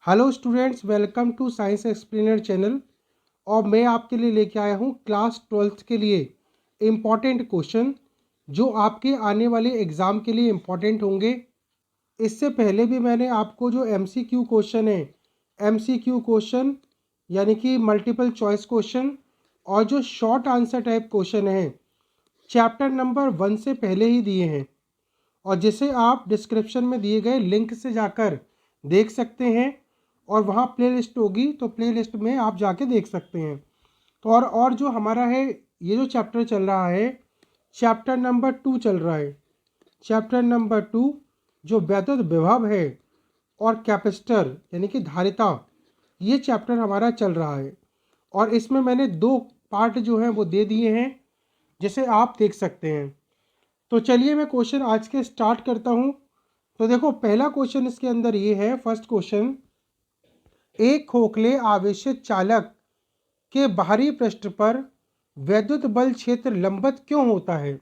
Hello students, welcome to science explainer channel. और मैं आपके लिए लेके आया हूँ क्लास 12th के लिए इम्पॉर्टेंट क्वेश्चन जो आपके आने वाले एग्ज़ाम के लिए इम्पॉर्टेंट होंगे। इससे पहले भी मैंने आपको जो एमसीक्यू क्वेश्चन है, एमसीक्यू क्वेश्चन यानी कि मल्टीपल चॉइस क्वेश्चन और जो शॉर्ट आंसर टाइप क्वेश्चन है चैप्टर नंबर 1 से पहले ही दिए हैं, और जिसे आप डिस्क्रिप्शन में दिए गए लिंक से जाकर देख सकते हैं। और वहाँ प्लेलिस्ट होगी, तो प्लेलिस्ट में आप जाके देख सकते हैं। तो और जो हमारा है, ये जो चैप्टर चल रहा है, चैप्टर नंबर 2 चल रहा है। चैप्टर नंबर 2 जो वैद्युत विभव है और कैपेसिटर यानी कि धारिता, ये चैप्टर हमारा चल रहा है। और इसमें मैंने 2 पार्ट जो हैं वो दे दिए हैं, जिसे आप देख सकते हैं। तो चलिए मैं क्वेश्चन आज के स्टार्ट करता हूँ। तो देखो, पहला क्वेश्चन इसके अंदर ये है, फर्स्ट क्वेश्चन, एक खोखले आवेशित चालक के बाहरी पृष्ठ पर वैद्युत बल क्षेत्र लंबवत क्यों होता है?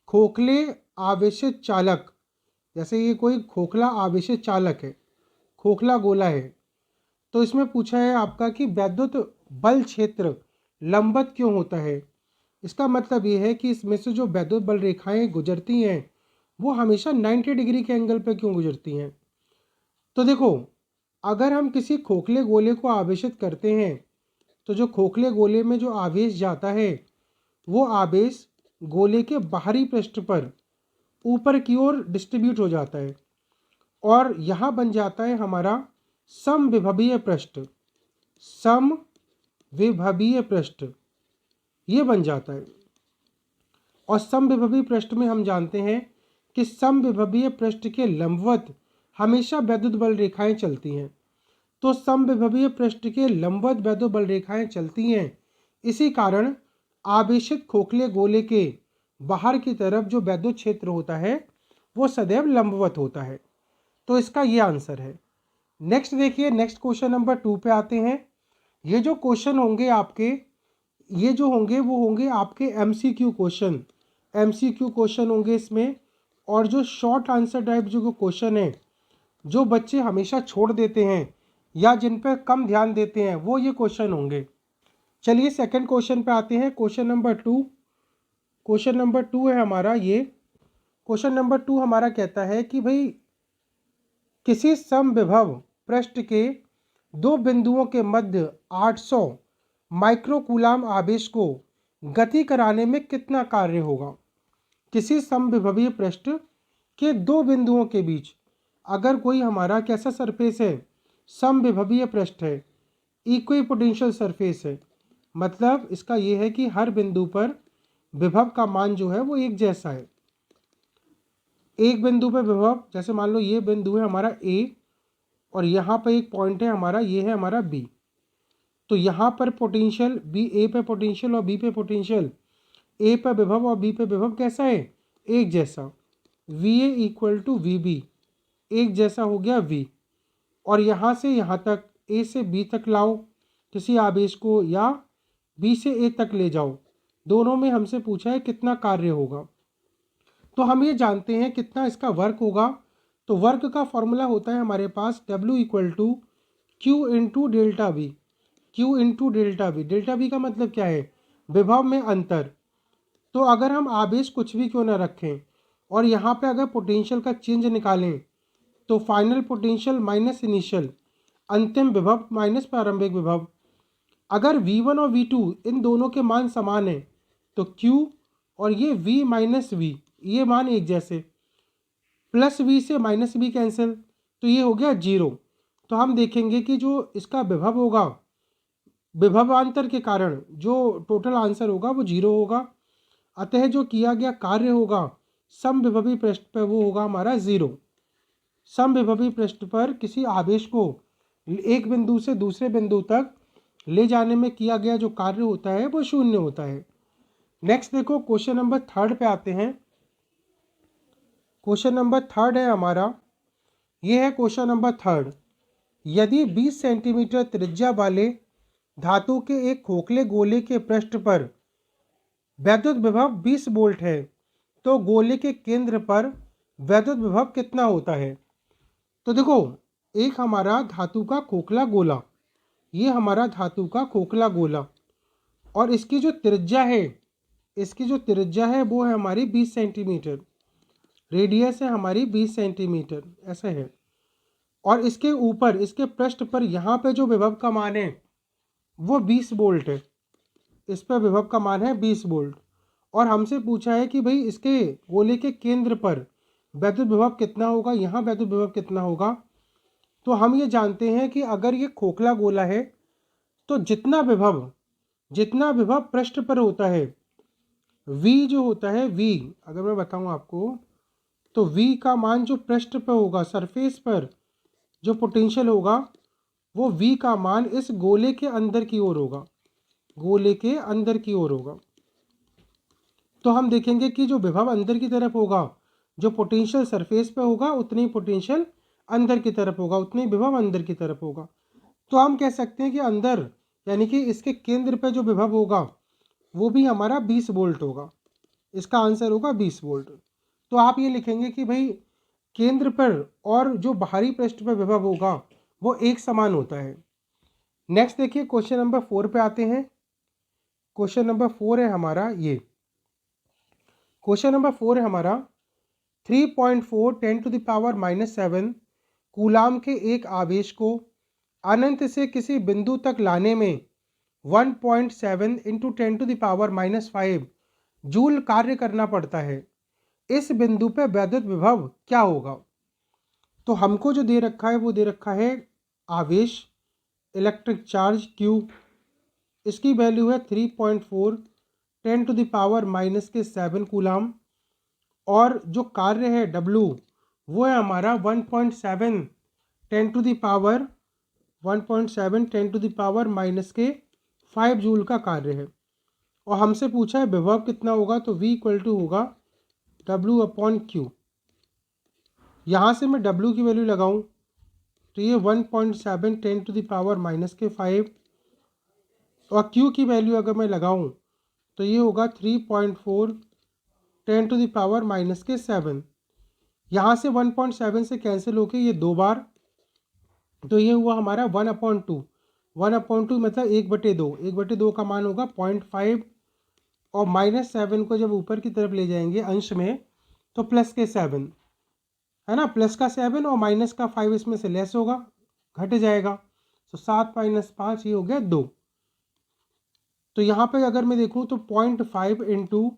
खोखले आवेशित चालक, जैसे ये कोई खोखला आवेशित चालक है, खोखला गोला है, तो इसमें पूछा है आपका कि वैद्युत बल क्षेत्र लंबवत क्यों होता है। इसका मतलब ये है कि इसमें से जो वैद्युत बल रेखाएं गुजरती हैं वो हमेशा 90 डिग्री के एंगल पर क्यों गुजरती हैं। तो देखो, अगर हम किसी खोखले गोले को आवेशित करते हैं तो जो खोखले गोले में जो आवेश जाता है वो आवेश गोले के बाहरी पृष्ठ पर ऊपर की ओर डिस्ट्रीब्यूट हो जाता है, और यहाँ बन जाता है हमारा समविभवीय पृष्ठ। समविभवीय पृष्ठ ये बन जाता है। और समविभवीय पृष्ठ में हम जानते हैं कि समविभवीय पृष्ठ के लंबवत हमेशा वैद्युत बल रेखाएं चलती हैं। तो समविभवीय पृष्ठ के लंबवत वैद्युत बल रेखाएं चलती हैं, इसी कारण आवेशित खोखले गोले के बाहर की तरफ जो वैद्युत क्षेत्र होता है वो सदैव लंबवत होता है। तो इसका ये आंसर है। नेक्स्ट देखिए, नेक्स्ट क्वेश्चन नंबर 2 पे आते हैं। ये जो क्वेश्चन होंगे आपके, ये जो होंगे वो होंगे आपके एमसीक्यू क्वेश्चन। एमसीक्यू क्वेश्चन होंगे इसमें। और जो शॉर्ट आंसर टाइप जो क्वेश्चन है, जो बच्चे हमेशा छोड़ देते हैं या जिन पर कम ध्यान देते हैं, वो ये क्वेश्चन होंगे। चलिए सेकंड क्वेश्चन पे आते हैं। क्वेश्चन नंबर 2, क्वेश्चन नंबर 2 है हमारा ये। क्वेश्चन नंबर 2 हमारा कहता है कि भाई किसी समविभव पृष्ठ के दो बिंदुओं के मध्य 800 माइक्रोकूलाम आवेश को गति कराने में कितना कार्य होगा। किसी समविभवीय पृष्ठ के दो बिंदुओं के बीच अगर कोई हमारा कैसा सरफेस है, समविभवीय पृष्ठ है, इक्विपोटेंशियल सरफेस है, मतलब इसका ये है कि हर बिंदु पर विभव का मान जो है वो एक जैसा है। एक बिंदु पर विभव, जैसे मान लो ये बिंदु है हमारा ए, और यहाँ पर एक पॉइंट है हमारा, ये है हमारा बी। तो यहाँ पर पोटेंशियल बी, ए पे पोटेंशियल और बी पे पोटेंशियल, ए पर विभव और बी पे विभव कैसा है, एक जैसा। V A equal to V B, एक जैसा हो गया वी। और यहाँ से यहाँ तक, ए से बी तक लाओ किसी आवेश को, या बी से ए तक ले जाओ, दोनों में हमसे पूछा है कितना कार्य होगा। तो हम ये जानते हैं कितना इसका वर्क होगा। तो वर्क का फॉर्मूला होता है हमारे पास W equal to Q into delta V. Q into delta V, delta V का मतलब क्या है, विभव में अंतर। तो अगर हम आवेश कुछ भी क्यों ना रखें और यहाँ पे अगर पोटेंशियल का चेंज निकालें, तो फाइनल पोटेंशियल माइनस इनिशियल, अंतिम विभव माइनस प्रारंभिक विभव। अगर V1 और V2 इन दोनों के मान समान हैं तो Q और ये V माइनस V, ये मान एक जैसे, प्लस V से माइनस V कैंसिल, तो ये हो गया 0। तो हम देखेंगे कि जो इसका विभव होगा, विभवांतर के कारण जो टोटल आंसर होगा वो 0 होगा। अतः जो किया गया कार्य होगा समविभवी पृष्ठ पर वो होगा हमारा 0। समविभवी पृष्ठ पर किसी आवेश को एक बिंदु से दूसरे बिंदु तक ले जाने में किया गया जो कार्य होता है वो 0 होता है। नेक्स्ट देखो, क्वेश्चन नंबर 3 पे आते हैं। क्वेश्चन नंबर 3 है हमारा, ये है क्वेश्चन नंबर 3। यदि 20 सेंटीमीटर त्रिज्या वाले धातु के एक खोखले गोले के पृष्ठ पर वैद्युत विभव 20 वोल्ट है तो गोले के केंद्र पर वैद्युत विभव कितना होता है। तो देखो, एक हमारा धातु का खोखला गोला, ये हमारा धातु का खोखला गोला, और इसकी जो त्रिज्या है, वो है हमारी 20 सेंटीमीटर, रेडियस है हमारी 20 सेंटीमीटर, ऐसा है। और इसके ऊपर, इसके पृष्ठ पर यहाँ पे जो विभव का मान है वो 20 वोल्ट है, इस पर विभव का मान है 20 वोल्ट। और हमसे पूछा है कि भाई इसके गोले के केंद्र पर वैद्युत विभव कितना होगा, यहाँ वैद्युत विभव कितना होगा। तो हम ये जानते हैं कि अगर ये खोखला गोला है तो जितना विभव पृष्ठ पर होता है, V जो होता है, V अगर मैं बताऊं आपको, तो V का मान जो पृष्ठ पर होगा, सरफेस पर जो पोटेंशियल होगा, वो V का मान इस गोले के अंदर की ओर होगा, गोले के अंदर की ओर होगा। तो हम देखेंगे कि जो विभव अंदर की तरफ होगा, जो पोटेंशियल सरफेस पे होगा उतनी पोटेंशियल अंदर की तरफ होगा, उतनी विभव अंदर की तरफ होगा। तो हम कह सकते हैं कि अंदर, यानी कि इसके केंद्र पे जो विभव होगा वो भी हमारा 20 वोल्ट होगा, इसका आंसर होगा 20 वोल्ट। तो आप ये लिखेंगे कि भाई केंद्र पर और जो बाहरी पृष्ठ पर विभव होगा वो एक समान होता है। नेक्स्ट देखिए क्वेश्चन नंबर 4 पे आते हैं। क्वेश्चन नंबर 4 है हमारा ये, क्वेश्चन नंबर 4 है हमारा 3.4 10⁻⁻7 कूलाम के एक आवेश को अनंत से किसी बिंदु तक लाने में 1.7 × 10⁻⁻5 जूल कार्य करना पड़ता है। इस बिंदु पे वैद्युत विभव क्या होगा। तो हमको जो दे रखा है वो दे रखा है आवेश, इलेक्ट्रिक चार्ज Q, इसकी वैल्यू है 3.4 10⁻⁻7 कूलाम, और जो कार्य है W वो है हमारा 1.7 10⁻⁻5 जूल का कार्य है। और हमसे पूछा है विभव कितना होगा, तो V = होगा W/Q। यहाँ से मैं W की वैल्यू लगाऊं तो ये 1.7 10⁻⁻5, और Q की वैल्यू अगर मैं लगाऊं तो ये होगा 3.4 10⁻⁻7। यहाँ से 1.7 से कैंसिल होके ये 2 बार, तो ये हुआ हमारा 1/2। 1/2 मतलब 1/2, 1/2 का मान होगा 0.5, और -7 को जब ऊपर की तरफ ले जाएंगे अंश में तो प्लस के 7 है ना, प्लस का 7 और माइनस का 5 इसमें से लेस होगा, घट जाएगा, तो 7 - 5 ये हो गया 2। तो यहाँ पे अगर मैं देखूँ तो 0.5 ×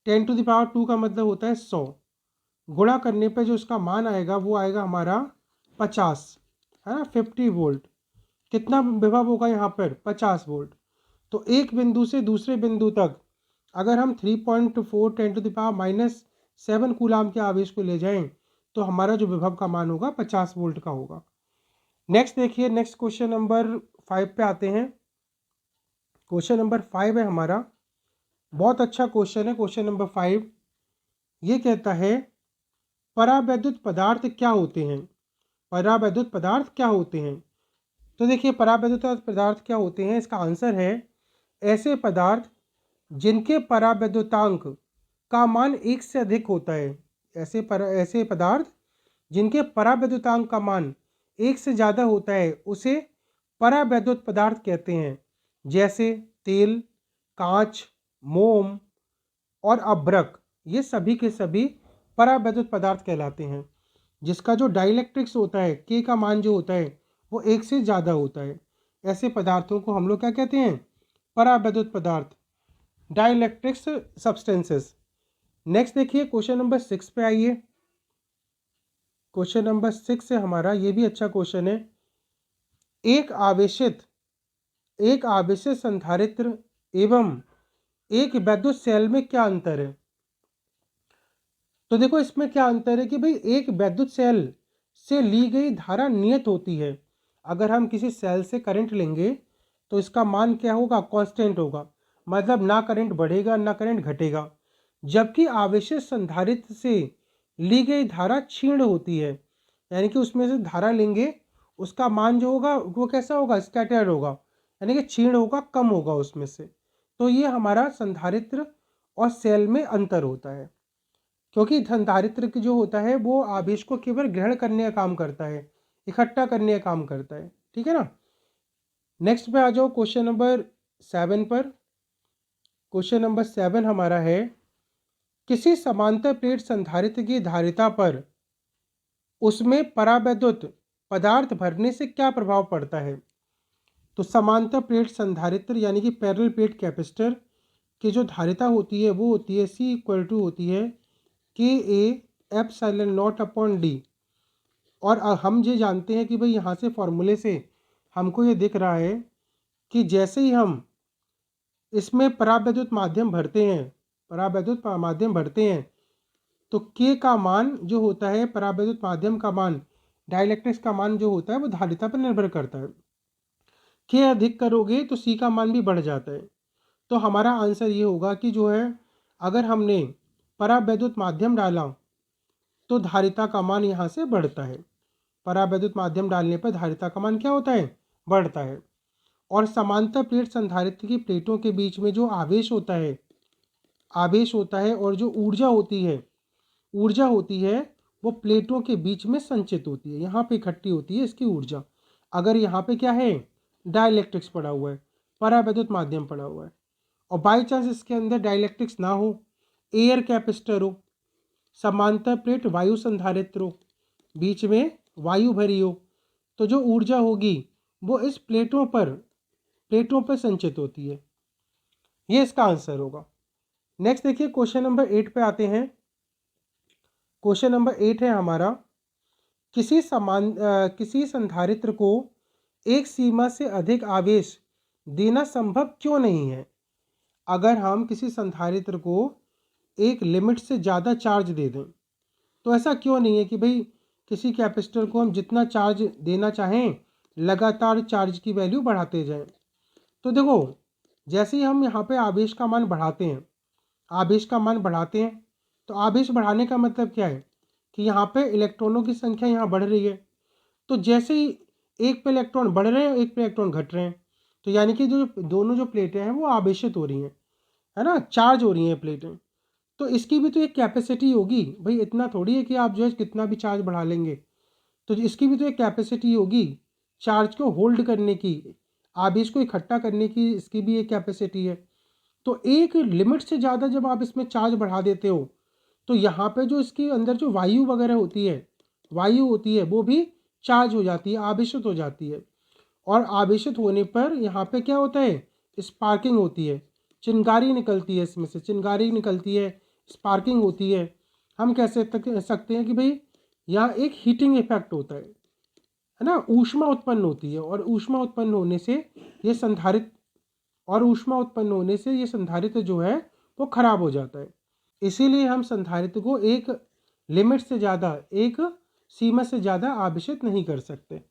10⁻² का मतलब होता है 100, गुणा करने पे जो उसका मान आएगा वो आएगा हमारा 50, है ना, 50 वोल्ट। कितना विभव होगा यहाँ पर, 50 वोल्ट। तो एक बिंदु से दूसरे बिंदु तक अगर हम 3.4 10⁻⁻7 कूलाम के आवेश को ले जाएं तो हमारा जो विभव का मान होगा 50 वोल्ट का होगा। नेक्स्ट देखिए, नेक्स्ट क्वेश्चन नंबर 5 पे आते हैं। क्वेश्चन नंबर 5 है हमारा, बहुत अच्छा क्वेश्चन है क्वेश्चन नंबर 5। ये कहता है परावैद्युत पदार्थ क्या होते हैं, परावैद्युत पदार्थ क्या होते हैं। तो देखिए परावैद्युत पदार्थ क्या होते हैं, इसका आंसर है ऐसे पदार्थ जिनके परावैद्युतांक का मान 1 से अधिक होता है। ऐसे पदार्थ जिनके परावैद्युतांक का मान 1 से ज़्यादा होता है उसे परावैद्युत पदार्थ कहते हैं। जैसे तेल, कांच, मोम और अभ्रक, ये सभी के सभी परावैद्युत पदार्थ कहलाते हैं। जिसका जो डाइलेक्ट्रिक्स होता है, के का मान जो होता है वो 1 से ज़्यादा होता है, ऐसे पदार्थों को हम लोग क्या कहते हैं, परावैद्युत पदार्थ, डाइलेक्ट्रिक्स सब्सटेंसेस। नेक्स्ट देखिए क्वेश्चन नंबर 6 पे आइए। क्वेश्चन नंबर 6 है हमारा, ये भी अच्छा क्वेश्चन है। एक आवेशित संधारित्र एवं एक वैद्युत सेल में क्या अंतर है। तो देखो इसमें क्या अंतर है कि भाई एक वैद्युत सेल से ली गई धारा नियत होती है। अगर हम किसी सेल से करंट लेंगे तो इसका मान क्या होगा, कांस्टेंट होगा, मतलब ना करंट बढ़ेगा ना करंट घटेगा। जबकि आवेशित संधारित्र से ली गई धारा क्षीण होती है, यानी कि उसमें से धारा लेंगे उसका मान जो होगा वो कैसा होगा, स्कैटर्ड होगा, यानी कि क्षीण होगा, कम होगा उसमें से। तो ये हमारा संधारित्र और सेल में अंतर होता है, क्योंकि संधारित्र जो होता है वो आवेश को केवल ग्रहण करने का काम करता है, इकट्ठा करने का काम करता है। ठीक है ना। नेक्स्ट पे आ जाओ क्वेश्चन नंबर 7 पर। क्वेश्चन नंबर 7 हमारा है, किसी समांतर प्लेट संधारित्र की धारिता पर उसमें परावैद्युत पदार्थ भरने से क्या प्रभाव पड़ता है। तो समांतर प्लेट संधारित्र यानी कि पैरेलल प्लेट कैपेसिटर की जो धारिता होती है वो होती है C = होती है Ka(ε0/d)। और हम ये जानते हैं कि भाई यहाँ से फॉर्मूले से हमको ये दिख रहा है कि जैसे ही हम इसमें परावैद्युत माध्यम भरते हैं, परावैद्युत माध्यम भरते हैं, तो K का मान जो होता है, परावैद्युत माध्यम का मान, डाइलेक्ट्रिक्स का मान जो होता है वो धारिता पर निर्भर करता है। K अधिक करोगे तो C का मान भी बढ़ जाता है। तो हमारा आंसर ये होगा कि जो है, अगर हमने परावैद्युत माध्यम डाला तो धारिता का मान यहाँ से बढ़ता है। परावैद्युत माध्यम डालने पर धारिता का मान क्या होता है, बढ़ता है। और समांतर प्लेट संधारित्र की प्लेटों के बीच में जो आवेश होता है, और जो ऊर्जा होती है वो प्लेटों के बीच में संचित होती है, यहाँ पे इकट्ठी होती है इसकी ऊर्जा। अगर यहाँ पे क्या है, डाइलेक्ट्रिक्स पड़ा हुआ है, परावैद्युत माध्यम पड़ा हुआ है, और बाई चांस इसके अंदर डाइलेक्ट्रिक्स ना हो, एयर कैपेसिटर हो, समांतर प्लेट वायु संधारित्र हो, बीच में वायु भरी हो, तो जो ऊर्जा होगी वो इस प्लेटों पर संचित होती है। ये इसका आंसर होगा। नेक्स्ट देखिए क्वेश्चन नंबर 8 पे आते हैं। क्वेश्चन नंबर 8 है हमारा, किसी संधारित्र को एक सीमा से अधिक आवेश देना संभव क्यों नहीं है। अगर हम किसी संधारित्र को एक लिमिट से ज़्यादा चार्ज दे दें तो ऐसा क्यों नहीं है कि भाई किसी कैपेसिटर को हम जितना चार्ज देना चाहें लगातार चार्ज की वैल्यू बढ़ाते जाएं। तो देखो, जैसे ही हम यहाँ पे आवेश का मान बढ़ाते हैं, तो आवेश बढ़ाने का मतलब क्या है कि यहाँ पे इलेक्ट्रॉनों की संख्या यहाँ बढ़ रही है। तो जैसे ही एक पे इलेक्ट्रॉन बढ़ रहे हैं, एक पे इलेक्ट्रॉन घट रहे हैं, तो यानी कि जो दोनों जो प्लेटें हैं वो आवेशित हो रही हैं, है ना, चार्ज हो रही हैं प्लेटें। तो इसकी भी तो एक कैपेसिटी होगी भाई, इतना थोड़ी है कि आप जो है कितना भी चार्ज बढ़ा लेंगे। तो इसकी भी तो एक कैपेसिटी होगी, चार्ज को होल्ड करने की, आवेश को इकट्ठा करने की, इसकी भी एक कैपेसिटी है। तो एक लिमिट से ज़्यादा जब आप इसमें चार्ज बढ़ा देते हो तो यहाँ पे जो इसके अंदर जो वायु वगैरह होती है वो भी चार्ज हो जाती है, आवेशित हो जाती है। और आवेशित होने पर यहाँ पे क्या होता है, स्पार्किंग होती है, चिंगारी निकलती है, इसमें से चिंगारी निकलती है, स्पार्किंग होती है। हम कह सकते हैं कि भाई यहाँ एक हीटिंग इफेक्ट होता है ना, ऊष्मा उत्पन्न होती है, और ऊष्मा उत्पन्न होने से ये संधारित्र जो है वो खराब हो जाता है। इसीलिए हम संधारित्र को एक लिमिट से ज़्यादा, एक सीमा से ज़्यादा आवेशित नहीं कर सकते।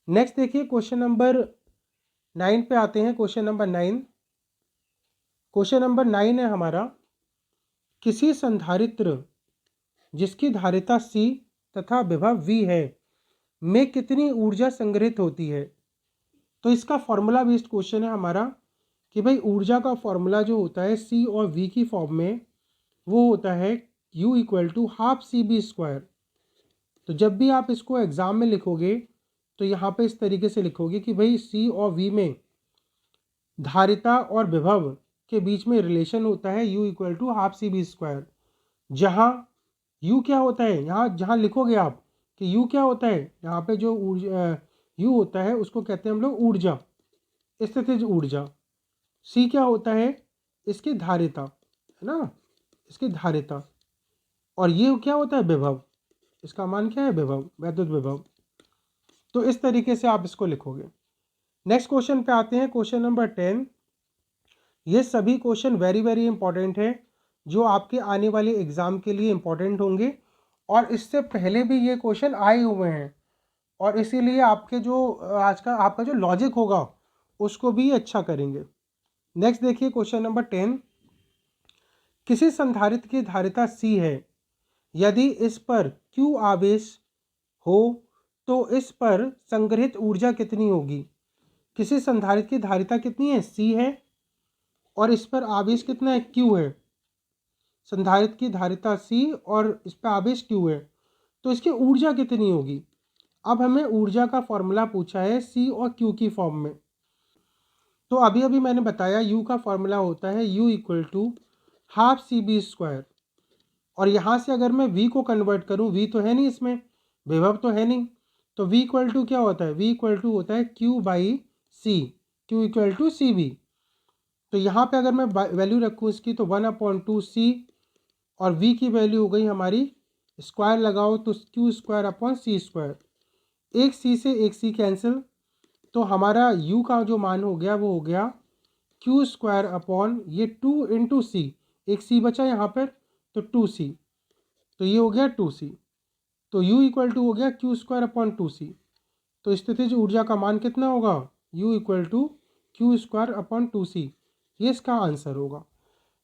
नेक्स्ट देखिए क्वेश्चन नंबर 9 पे आते हैं। क्वेश्चन नंबर 9 है हमारा, किसी संधारित्र जिसकी धारिता C तथा विभव V है में कितनी ऊर्जा संग्रहित होती है। तो इसका फॉर्मूला बेस्ड क्वेश्चन है हमारा कि भाई ऊर्जा का फॉर्मूला जो होता है C और V की फॉर्म में वो होता है U = ½CB²। तो जब भी आप इसको एग्ज़ाम में लिखोगे तो यहाँ पे इस तरीके से लिखोगे कि भाई C और V में धारिता और विभव के बीच में रिलेशन होता है U = ½ CB²। जहाँ U क्या होता है, यहाँ जहाँ लिखोगे आप कि U क्या होता है, यहाँ पे जो U होता है उसको कहते हैं हम लोग ऊर्जा, स्थितिज ऊर्जा। C क्या होता है, इसकी धारिता, है ना, इसकी धारिता। और ये क्या होता है, विभव, इसका मान क्या है, विभव, वैद्युत विभव। तो इस तरीके से आप इसको लिखोगे। नेक्स्ट क्वेश्चन पे आते हैं, क्वेश्चन नंबर 10। ये सभी क्वेश्चन वेरी वेरी इंपॉर्टेंट है, जो आपके आने वाले एग्जाम के लिए इंपॉर्टेंट होंगे, और इससे पहले भी ये क्वेश्चन आए हुए हैं, और इसीलिए आपके जो आज का आपका जो लॉजिक होगा उसको भी अच्छा करेंगे। नेक्स्ट देखिए क्वेश्चन नंबर 10, किसी संधारित्र की धारिता C है, यदि इस पर Q आवेश हो तो इस पर संग्रहित ऊर्जा कितनी होगी। किसी संधारित्र की धारिता कितनी है, C है, और इस पर आवेश कितना है, Q है। संधारित्र की धारिता C और इस पर आवेश Q है, तो इसकी ऊर्जा कितनी होगी। अब हमें ऊर्जा का फॉर्मूला पूछा है C और Q की फॉर्म में। तो अभी अभी मैंने बताया U का फॉर्मूला होता है U equal to half CB²। और यहाँ से अगर मैं V को कन्वर्ट करूँ, V तो है नहीं इसमें, विभव तो है नहीं, तो V इक्वल टू क्या होता है, V इक्वल टू होता है Q by C, Q equal to CB। तो यहाँ पे अगर मैं वैल्यू रखूँ इसकी तो 1/2C, और V की वैल्यू हो गई हमारी, स्क्वायर लगाओ तो Q²/C²। एक C से एक C कैंसिल, तो हमारा U का जो मान हो गया वो हो गया Q² ये 2 इंटू C, एक C बचा यहाँ पर तो 2C, तो ये हो गया 2C। तो U इक्वल टू हो गया Q²/2C। तो स्थितिज ऊर्जा का मान कितना होगा, U इक्वल टू Q²/2C। ये इसका आंसर होगा।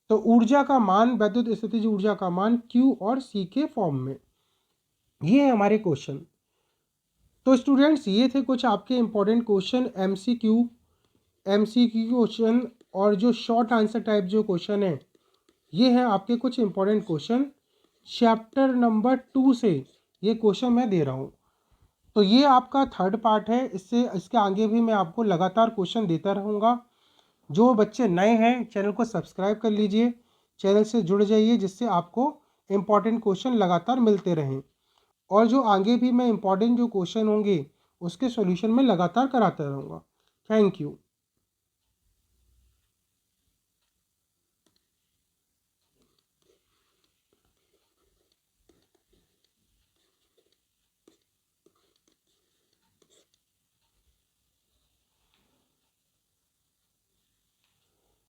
तो ऊर्जा का मान, वैद्युत स्थितिज ऊर्जा का मान Q और C के फॉर्म में। ये है हमारे क्वेश्चन। तो स्टूडेंट्स ये थे कुछ आपके इंपॉर्टेंट क्वेश्चन, एमसीक्यू क्वेश्चन, और जो शॉर्ट आंसर टाइप जो क्वेश्चन है, ये है आपके कुछ इंपॉर्टेंट क्वेश्चन चैप्टर नंबर 2 से ये क्वेश्चन मैं दे रहा हूँ। तो ये आपका थर्ड पार्ट है, इसके आगे भी मैं आपको लगातार क्वेश्चन देता रहूँगा। जो बच्चे नए हैं चैनल को सब्सक्राइब कर लीजिए, चैनल से जुड़ जाइए, जिससे आपको इम्पॉर्टेंट क्वेश्चन लगातार मिलते रहें। और जो आगे भी मैं इम्पॉर्टेंट जो क्वेश्चन होंगे उसके सॉल्यूशन में लगातार कराता रहूँगा। Thank you.